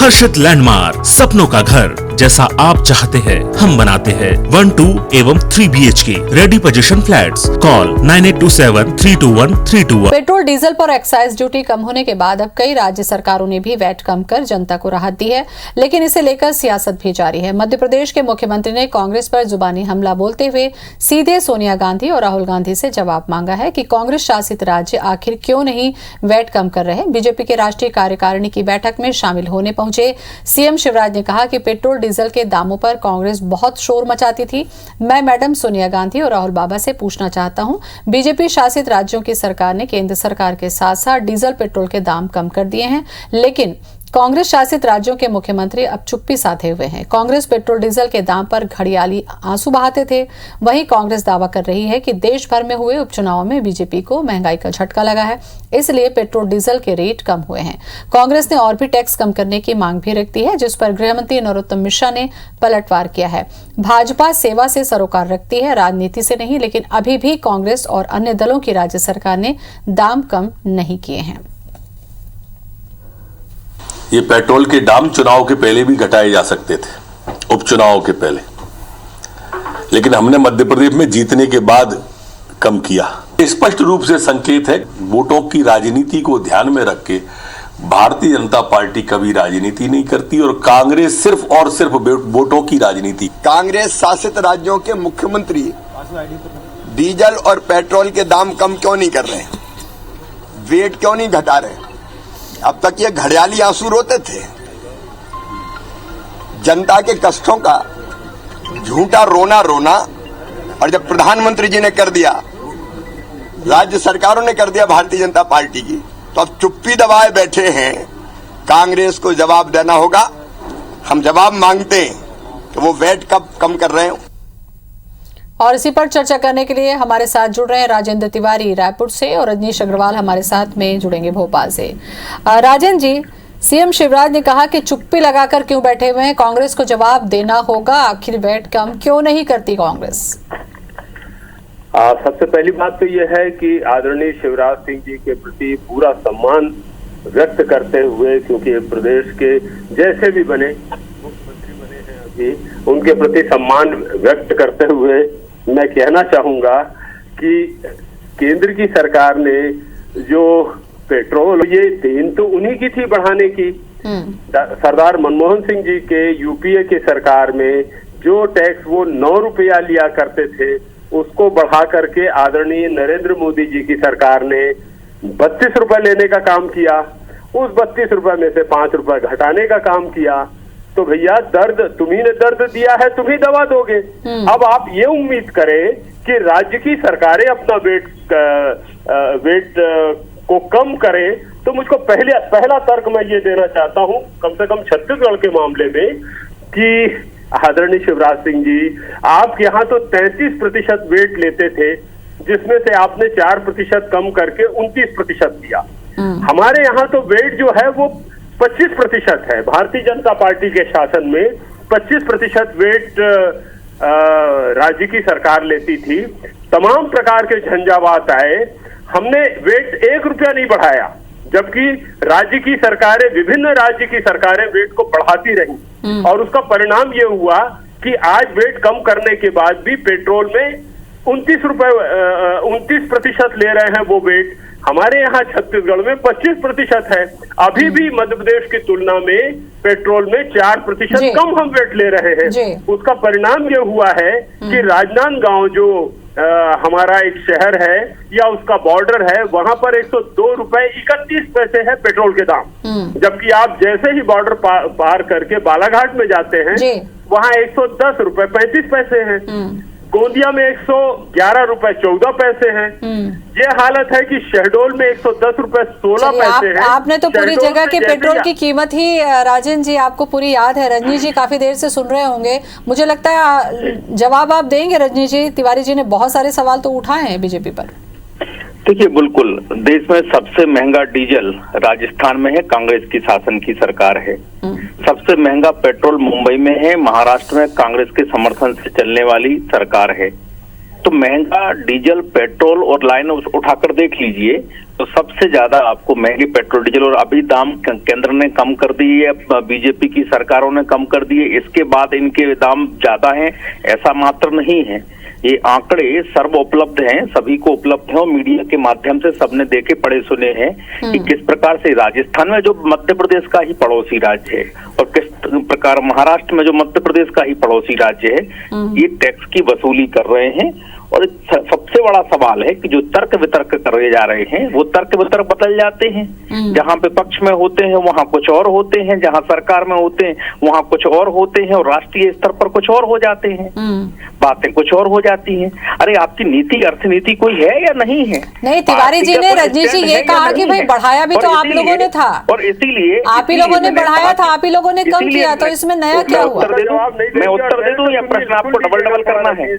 हर्षित landmark, सपनों का घर जैसा आप चाहते हैं हम बनाते हैं। 1, 2 एवं 3 BHK ready position flats. Call 9827321321। Petrol diesel पर एक्साइज ड्यूटी कम होने के बाद अब कई राज्य सरकारों ने भी वैट कम कर जनता को राहत दी है, लेकिन इसे लेकर सियासत भी जारी है। मध्य प्रदेश के मुख्यमंत्री ने कांग्रेस पर जुबानी हमला बोलते हुए सीधे सोनिया गांधी और राहुल गांधी से जवाब मांगा है कि कांग्रेस शासित राज्य आखिर क्यों नहीं वैट कम कर रहे। बीजेपी के राष्ट्रीय कार्यकारिणी की बैठक में शामिल होने पहुंचे सीएम शिवराज ने कहा कि पेट्रोल डीजल के दामों पर कांग्रेस बहुत शोर मचाती थी। मैं मैडम सोनिया गांधी और राहुल बाबा से पूछना चाहता हूं, बीजेपी शासित राज्यों की सरकार ने केंद्र सरकार के साथ साथ डीजल पेट्रोल के दाम कम कर दिए हैं, लेकिन कांग्रेस शासित राज्यों के मुख्यमंत्री अब चुप्पी साधे हुए हैं। कांग्रेस पेट्रोल डीजल के दाम पर घड़ियाली आंसू बहाते थे। वहीं कांग्रेस दावा कर रही है कि देश भर में हुए उपचुनाव में बीजेपी को महंगाई का झटका लगा है, इसलिए पेट्रोल डीजल के रेट कम हुए हैं। कांग्रेस ने और भी टैक्स कम करने की मांग भी रखती है, जिस पर गृहमंत्री नरोत्तम मिश्रा ने पलटवार किया है। भाजपा सेवा से सरोकार रखती है, राजनीति से नहीं, लेकिन अभी भी कांग्रेस और अन्य दलों की राज्य सरकार ने दाम कम नहीं किए हैं। ये पेट्रोल के दाम चुनाव के पहले भी घटाए जा सकते थे, उपचुनाव के पहले, लेकिन हमने मध्य प्रदेश में जीतने के बाद कम किया। स्पष्ट रूप से संकेत है, वोटों की राजनीति को ध्यान में रख के भारतीय जनता पार्टी कभी राजनीति नहीं करती और कांग्रेस सिर्फ और सिर्फ वोटों की राजनीति। कांग्रेस शासित राज्यों के मुख्यमंत्री डीजल और पेट्रोल के दाम कम क्यों नहीं कर रहे, वेट क्यों नहीं घटा रहे? अब तक ये घड़ियाली आंसू रोते थे। जनता के कष्टों का झूठा रोना और जब प्रधानमंत्री जी ने कर दिया, राज्य सरकारों ने कर दिया भारतीय जनता पार्टी की, तो अब चुप्पी दबाए बैठे हैं। कांग्रेस को जवाब देना होगा। हम जवाब मांगते हैं कि वो वैट कब कम कर रहे हैं। और इसी पर चर्चा करने के लिए हमारे साथ जुड़ रहे हैं राजेंद्र तिवारी रायपुर से और रजनीश अग्रवाल हमारे साथ में जुड़ेंगे भोपाल से। राजेंद्र जी, सीएम शिवराज ने कहा कि चुप्पी लगाकर क्यों बैठे हुए हैं, कांग्रेस को जवाब देना होगा, आखिर वैट कम क्यों नहीं करती कांग्रेस? सबसे पहली बात तो यह है कि आदरणीय शिवराज सिंह जी के प्रति पूरा सम्मान व्यक्त करते हुए, क्योंकि प्रदेश के जैसे भी बने मुख्यमंत्री बने हैं अभी, उनके प्रति सम्मान व्यक्त करते हुए मैं कहना चाहूंगा कि केंद्र की सरकार ने जो पेट्रोल, ये देन तो उन्हीं की थी बढ़ाने की। सरदार मनमोहन सिंह जी के यूपीए की सरकार में जो टैक्स वो 9 रुपया लिया करते थे, उसको बढ़ा करके आदरणीय नरेंद्र मोदी जी की सरकार ने 32 रुपए लेने का काम किया। उस 32 रुपए में से 5 रुपए घटाने का काम किया। तो भैया, दर्द तुम्ही ने दर्द दिया है, तुम ही दवा दोगे। अब आप ये उम्मीद करें कि राज्य की सरकारें अपना वेट को कम करें, तो मुझको पहला तर्क मैं ये देना चाहता हूं, कम से कम छत्तीसगढ़ के मामले में, कि आदरणीय शिवराज सिंह जी, आप यहाँ तो 33% वेट लेते थे, जिसमें से आपने 4% कम करके 29% दिया। हमारे यहाँ तो वेट जो है वो 25% है। भारतीय जनता पार्टी के शासन में 25% वेट राज्य की सरकार लेती थी। तमाम प्रकार के झंझावात आए, हमने वेट 1 रुपया नहीं बढ़ाया, जबकि राज्य की सरकारें, विभिन्न राज्य की सरकारें वेट को बढ़ाती रही, और उसका परिणाम ये हुआ कि आज वेट कम करने के बाद भी पेट्रोल में 29% ले रहे हैं वो वेट। हमारे यहाँ छत्तीसगढ़ में 25% है। अभी भी मध्य प्रदेश की तुलना में पेट्रोल में 4% कम हम वेट ले रहे हैं। उसका परिणाम ये हुआ है कि राजनांदगांव जो हमारा एक शहर है या उसका बॉर्डर है, वहां पर 102 रुपए 31 पैसे है पेट्रोल के दाम, जबकि आप जैसे ही बॉर्डर पार करके बालाघाट में जाते हैं, वहां 110 रुपए 35 पैसे हैं। गोंदिया में 111 रुपए 14 पैसे हैं। ये हालत है कि शहडोल में 110 रुपए 16 पैसे हैं। आपने तो पूरी जगह के पेट्रोल की कीमत ही, राजेंद्र जी, आपको पूरी याद है। रजनी जी काफी देर से सुन रहे होंगे, मुझे लगता है जवाब आप देंगे। रजनी जी, तिवारी जी ने बहुत सारे सवाल तो उठाए हैं बीजेपी पर। देखिए, बिल्कुल, देश में सबसे महंगा डीजल राजस्थान में है, कांग्रेस की शासन की सरकार है। सबसे महंगा पेट्रोल मुंबई में है, महाराष्ट्र में कांग्रेस के समर्थन से चलने वाली सरकार है। तो महंगा डीजल, पेट्रोल और लाइन उठाकर देख लीजिए तो सबसे ज्यादा आपको महंगे पेट्रोल डीजल, और अभी दाम केंद्र ने कम कर दिए, बीजेपी की सरकारों ने कम कर दिए, इसके बाद इनके दाम ज्यादा हैं ऐसा मात्र नहीं है। ये आंकड़े सर्व उपलब्ध हैं, सभी को उपलब्ध हैं और मीडिया के माध्यम से सबने देखे पढ़े सुने हैं कि किस प्रकार से राजस्थान में जो मध्य प्रदेश का ही पड़ोसी राज्य है और किस प्रकार महाराष्ट्र में जो मध्य प्रदेश का ही पड़ोसी राज्य है ये टैक्स की वसूली कर रहे हैं। और सबसे बड़ा सवाल है कि जो तर्क वितर्क करे जा रहे हैं वो तर्क वितर्क बदल जाते हैं। जहां पे पक्ष में होते हैं वहां कुछ और होते हैं, जहां सरकार में होते हैं वहां कुछ और होते हैं और राष्ट्रीय स्तर पर कुछ और हो जाते हैं, बातें कुछ और हो जाती हैं। अरे आपकी नीति, अर्थनीति कोई है या नहीं है? नहीं, तिवारी जी ने, रजनीश जी ये कहा कि भाई बढ़ाया भी तो आप लोगों ने था और इसीलिए आप ही लोगों ने बढ़ाया था, आप ही लोगों ने कम किया, तो इसमें नया क्या हुआ? मैं उत्तर दे दूं या प्रश्न आपको डबल करना है?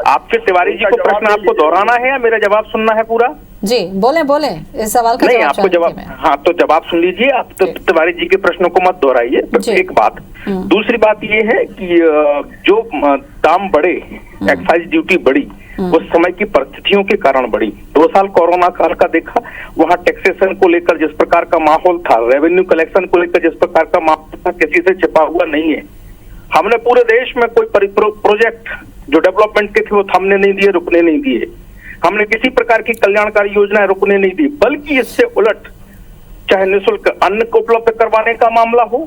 आपके तिवारी जी को प्रश्न आपको दोहराना है या मेरा जवाब सुनना है पूरा? जी बोले इस सवाल का नहीं, आपको जवाब, हाँ तो जवाब सुन लीजिए आप। तो तिवारी जी के प्रश्नों को मत दोहराइए, एक बात। दूसरी बात ये है कि जो दाम बढ़े, एक्साइज ड्यूटी बढ़ी, उस समय की परिस्थितियों के कारण बढ़ी। 2 साल कोरोना काल का देखा, वहाँ टैक्सेशन को लेकर जिस प्रकार का माहौल था, रेवेन्यू कलेक्शन को लेकर जिस प्रकार का माहौल था, किसी से छिपा हुआ नहीं है। हमने पूरे देश में कोई प्रोजेक्ट जो डेवलपमेंट के थे वो थमने नहीं दिए, रुकने नहीं दिए। हमने किसी प्रकार की कल्याणकारी योजनाएं रुकने नहीं दी, बल्कि इससे उलट चाहे निःशुल्क अन्न को उपलब्ध करवाने का मामला हो,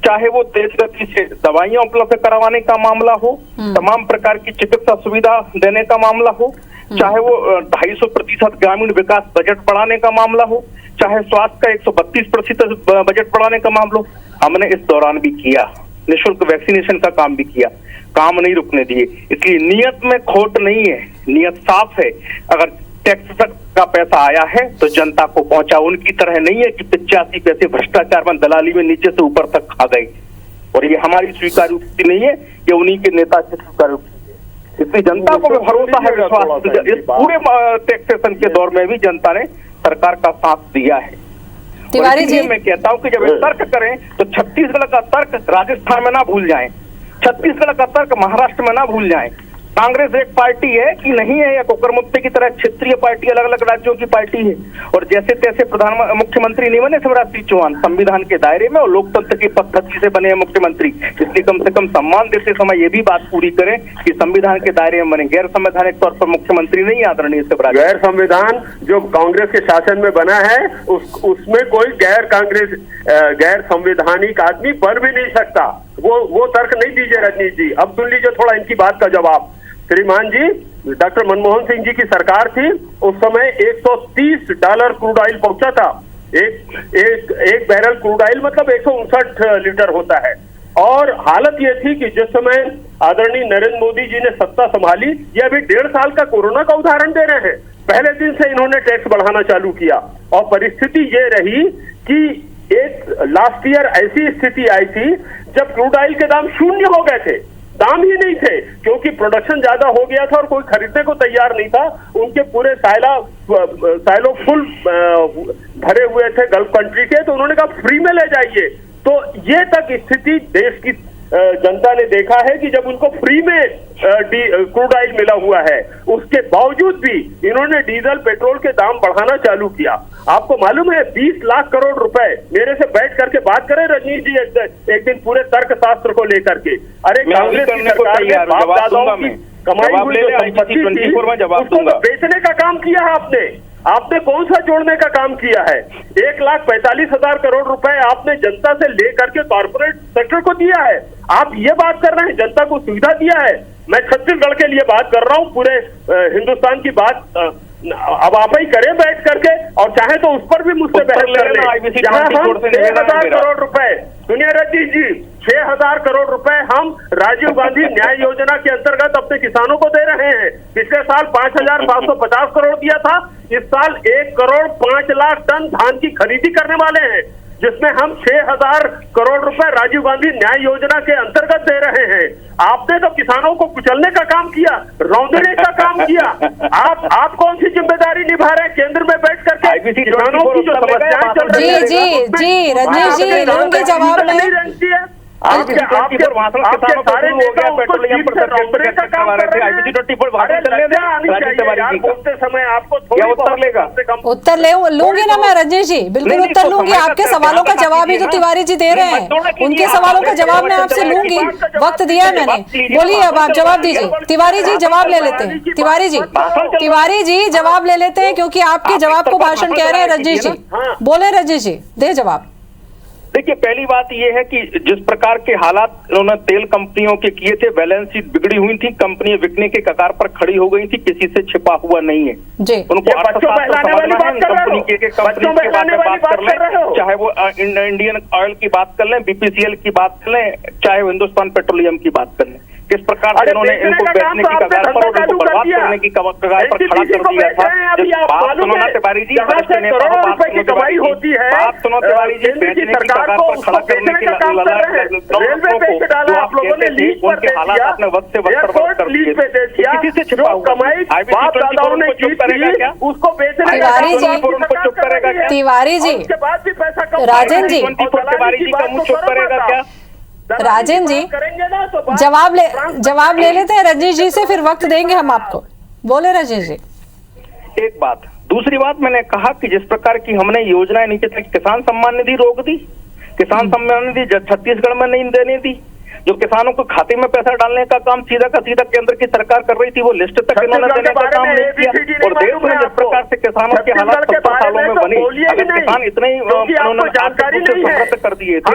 चाहे वो तेज गति से दवाइयां उपलब्ध करवाने का मामला हो, तमाम प्रकार की चिकित्सा सुविधा देने का मामला हो, चाहे वो 250% ग्रामीण विकास बजट बढ़ाने का मामला हो, चाहे स्वास्थ्य का 132% बजट बढ़ाने का मामला हो, हमने इस दौरान भी किया। निःशुल्क वैक्सीनेशन का काम भी किया, काम नहीं रुकने दिए। इसलिए नियत में खोट नहीं है, नियत साफ है। अगर टैक्स का पैसा आया है तो जनता को पहुंचा, उनकी तरह नहीं है कि 85 पैसे भ्रष्टाचार में, दलाली में नीचे से ऊपर तक खा गए। और ये हमारी स्वीकार युक्ति नहीं है, ये उन्हीं के नेता की स्वीकार युक्ति है। इसलिए जनता को भरोसा है, विश्वास, इस पूरे टैक्सेशन के दौर में भी जनता ने सरकार का साथ दिया है। तिवारी जी, मैं कहता हूं कि जब तर्क करें तो छत्तीसगढ़ का तर्क राजस्थान में ना भूल जाएं, छत्तीसगढ़ का तर्क महाराष्ट्र में ना भूल जाएं। कांग्रेस एक पार्टी है कि नहीं है, या कुकरमुत्ते की तरह क्षेत्रीय पार्टी अलग अलग राज्यों की पार्टी है। और जैसे तैसे मुख्यमंत्री नहीं बने शिवराज सिंह चौहान, संविधान के दायरे में और लोकतंत्र की पद्धति से बने हैं मुख्यमंत्री। इसलिए कम से कम सम्मान देते समय ये भी बात पूरी करें कि संविधान के दायरे में बने, गैर संवैधानिक तौर पर मुख्यमंत्री नहीं आदरणीय शिवराज। गैर संविधान जो कांग्रेस के शासन में बना है उसमें कोई गैर संवैधानिक आदमी बन भी नहीं सकता। वो तर्क नहीं दीजिए रजनीश जी। अब सुन लीजिए थोड़ा इनकी बात का जवाब। श्रीमान जी, डॉक्टर मनमोहन सिंह जी की सरकार थी, उस समय $130 क्रूड ऑयल पहुंचा था। एक बैरल क्रूड ऑयल मतलब 159 लीटर होता है। और हालत ये थी कि जिस समय आदरणीय नरेंद्र मोदी जी ने सत्ता संभाली, ये अभी 1.5 साल का कोरोना का उदाहरण दे रहे हैं, पहले दिन से इन्होंने टैक्स बढ़ाना चालू किया। और परिस्थिति ये रही कि एक लास्ट ईयर ऐसी स्थिति आई थी जब क्रूड ऑयल के दाम शून्य हो गए थे, दाम ही नहीं थे, क्योंकि प्रोडक्शन ज्यादा हो गया था और कोई खरीदने को तैयार नहीं था। उनके पूरे साइलो फुल भरे हुए थे गल्फ कंट्री के, तो उन्होंने कहा फ्री में ले जाइए। तो ये तक स्थिति देश की जनता ने देखा है कि जब उनको फ्री में क्रूड ऑयल मिला हुआ है, उसके बावजूद भी इन्होंने डीजल पेट्रोल के दाम बढ़ाना चालू किया। आपको मालूम है 20 लाख करोड़ रुपए, मेरे से बैठ करके बात करें रजनीश जी एक दिन पूरे तर्क शास्त्र को लेकर के। अरे कांग्रेस की सरकार ने बाप दादाओं की कमाई हुई जो संपत्ति थी उसको तो बेचने का काम किया है आपने कौन सा जोड़ने का काम किया है? 1,45,000 करोड़ रुपए आपने जनता से लेकर के कॉर्पोरेट सेक्टर को दिया है। आप ये बात कर रहे हैं जनता को सुविधा दिया है। मैं छत्तीसगढ़ के लिए बात कर रहा हूँ, पूरे हिंदुस्तान की बात अब आप ही करें बैठ करके, और चाहे तो उस पर भी मुझसे बहस कर लें। जहां हम 6,000 करोड़ रुपए, सुनिए रजनीश जी, 6,000 करोड़ रुपए हम राजीव गांधी न्याय योजना के अंतर्गत अपने किसानों को दे रहे हैं। पिछले साल 5,750 करोड़ दिया था, इस साल 1,05,00,000 टन धान की खरीदी करने वाले हैं, जिसमें हम 6,000 करोड़ रुपए राजीव गांधी न्याय योजना के अंतर्गत दे रहे हैं। आपने तो किसानों को कुचलने का काम किया, रौंदने का काम किया। आप कौन सी जिम्मेदारी निभा रहे हैं केंद्र में बैठ करके? किसानों की जो समस्याएं चल रही है, जी रजनीश जी लूंगी जवाब में। आपके सारे नेता उसको जीप से रोकने का काम कर रहे हैं। बोलते समय आपको थोड़ा उत्तर लेगा, उत्तर लूंगी ना मैं रजनीश जी, बिल्कुल उत्तर लूंगी। आपके सवालों का जवाब ही तो तिवारी जी दे रहे हैं, उनके सवालों का जवाब मैं आपसे लूंगी, वक्त दिया है मैंने। बोलिए अब आप जवाब दीजिए। तिवारी जी जवाब ले लेते हैं, तिवारी जी जवाब ले लेते हैं, क्योंकि आपके जवाब को भाषण कह रहे हैं रजनीश जी। बोले रजनीश जी, दे जवाब। देखिए, पहली बात यह है कि जिस प्रकार के हालात उन्होंने तेल कंपनियों के किए थे, बैलेंस शीट बिगड़ी हुई थी, कंपनियां बिकने के कगार पर खड़ी हो गई थी, किसी से छिपा हुआ नहीं है जी। उनको कंपनी के बात कर लें, चाहे वो इंडियन ऑयल की बात कर लें, बीपीसीएल की बात कर लें, चाहे वो हिंदुस्तान पेट्रोलियम की बात कर लें, किस प्रकार से उन्होंने इनको बेचने की कगार पर और इनको बर्बाद करने की कगार पर खड़ा कर दिया था। बात सुनो ना तिवारी जी, बात सुनो तिवारी जी, बेचने की कगार पर खड़ा करने की उनके हालात अपने वक्त से वक्त बर्बाद कर दिए, किसी से छिपा हुआ उसको बेचने उनको चुप करेगा क्या? तिवारी जी, राजन जी, तिवारी जी का मुंह चुप करेगा क्या? राजन जी जवाब ले लेते हैं रजनीश जी से, फिर वक्त देंगे हम आपको। बोले रजनीश जी। एक बात, दूसरी बात, मैंने कहा कि जिस प्रकार की हमने योजनाएं नीचे तक, किसान सम्मान निधि रोक दी, किसान सम्मान निधि छत्तीसगढ़ में नहीं देने दी, जो किसानों को खाते में पैसा डालने का काम सीधा का सीधा केंद्र की सरकार कर रही थी, वो लिस्ट तक इन्होंने देने का काम नहीं किया। और देश में जिस प्रकार से किसानों के हालात 70 सालों में बनी, अगर किसान इतने ही उन्होंने जानकारी समृद्ध कर दिए थे,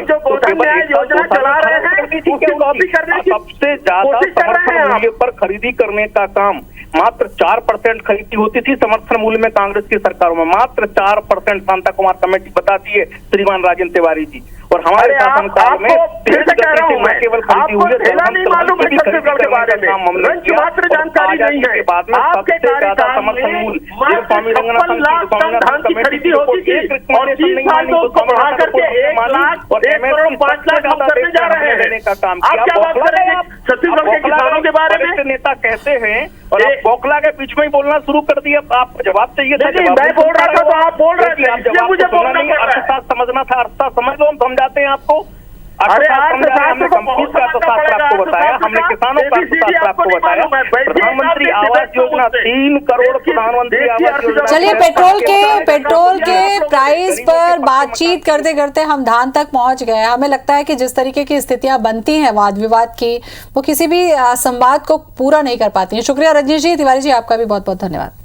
सबसे ज्यादा समर्थन मूल्य पर खरीदी करने का काम मात्र 4% खरीदी होती थी समर्थन मूल्य में कांग्रेस की सरकारों में, मात्र 4%। शांता कुमार कमेटी बताती है, श्रीमान राजेंद्र तिवारी जी। और हमारे शासनकाल में केवल खरीदी हुई है, छत्तीसगढ़ के बारे में मात्र जानकारी नहीं है। बाद में सबसे ज्यादा समर्थन मूल्य स्वामी रंगनाथ कमेटी होती थी और 30 साल में उसको बढ़ा करके 1 लाख और 5 लाख हम करने जा रहे हैं का काम किया। क्या बात करेंगे छत्तीसगढ़ के किसानों के बारे में? नेता कहते हैं और आप बौखला के बीच में ही बोलना शुरू कर दिया। आपको जवाब चाहिए था, मैं बोल रहा था तो आप बोल रहे थे, इसलिए मुझे बोलना नहीं, अर्थशास्त्र समझना था, अर्थशास्त्र समझ लो, हम समझाते हैं आपको। हमने कंप्यूटर का अर्थशास्त्र आपको बताया, हमने किसानों का अर्थशास्त्र आपको बताया, प्रधानमंत्री आवास योजना 3 करोड़ प्रधानमंत्री आवास योजना। चलिए, पेट्रोल के प्राइस पर बातचीत करते करते हम धान तक पहुंच गए। हमें लगता है कि जिस तरीके की स्थितियां बनती हैं वाद विवाद की, वो किसी भी संवाद को पूरा नहीं कर पाती हैं। शुक्रिया रजनीश जी। तिवारी जी, आपका भी बहुत बहुत धन्यवाद।